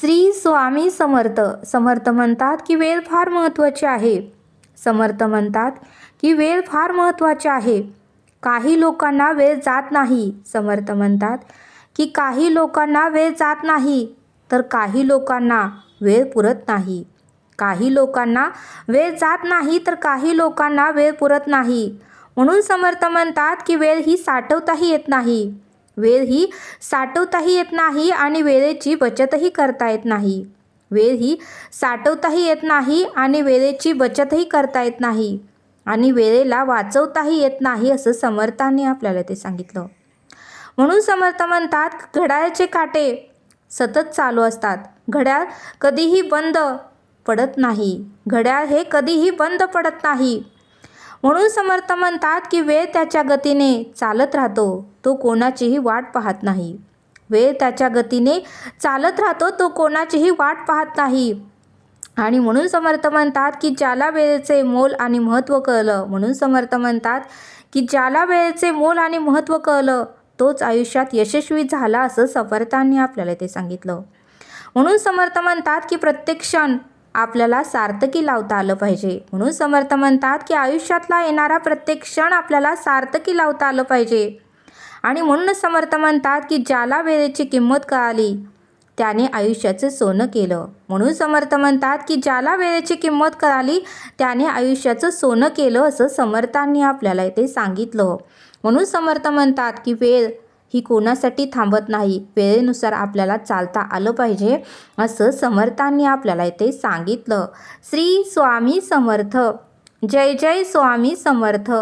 श्री स्वामी समर्थ. समर्थ म्हणतात की वेळ फार महत्त्वाची आहे. समर्थ म्हणतात की वेळ फार महत्त्वाची आहे. काही लोकांना वेळ जात नाही. समर्थ म्हणतात की काही लोकांना वेळ जात नाही, तर काही लोकांना वेळ पुरत नाही. काही लोकांना वेळ जात नाही, तर काही लोकांना वेळ पुरत नाही. म्हणून समर्थ म्हणतात की वेळ ही साठवताही येत नाही. वेळ ही साठवताही येत नाही आणि वेळेची बचतही करता येत नाही. वेळ ही साठवताही येत नाही आणि वेळेची बचतही करता येत नाही आणि वेळेला वाचवताही येत नाही, असं समर्थांनी आपल्याला ते सांगितलं. म्हणून समर्थ म्हणतात घड्याळाचे काटे सतत चालू असतात. घड्याळ कधीही बंद पडत नाही. घड्याळ हे कधीही बंद पडत नाही. म्हणून समर्थ म्हणतात की वेळ त्याच्या गतीने चालत राहतो, तो कोणाचीही वाट पाहत नाही. वेळ त्याच्या गतीने चालत राहतो, तो कोणाचीही वाट पाहत नाही. आणि म्हणून समर्थ म्हणतात की ज्याला वेळेचे मोल आणि महत्त्व कळलं, म्हणून समर्थ म्हणतात की ज्याला वेळेचे मोल आणि महत्त्व कळलं तोच आयुष्यात यशस्वी झाला, असं समर्थांनी आपल्याला ते सांगितलं. म्हणून समर्थ म्हणतात की प्रत्येक क्षण आपल्याला सार्थकी लावता आलं पाहिजे. म्हणून समर्थ म्हणतात की आयुष्यातला येणारा प्रत्येक क्षण आपल्याला सार्थकी लावता आलं पाहिजे. आणि म्हणूनच समर्थ म्हणतात की ज्याला वेळेची किंमत कळाली त्याने आयुष्याचं सोनं केलं. म्हणून समर्थ म्हणतात की ज्याला वेळेची किंमत कळाली त्याने आयुष्याचं सोनं केलं, असं समर्थांनी आपल्याला ते सांगितलं. म्हणून समर्थ म्हणतात की वेळ ही कोणासाठी थांबत नाही. वेळेनुसार आपल्याला चालता आलं पाहिजे, असं समर्थांनी आपल्याला ते सांगितलं. श्री स्वामी समर्थ. जय जय स्वामी समर्थ.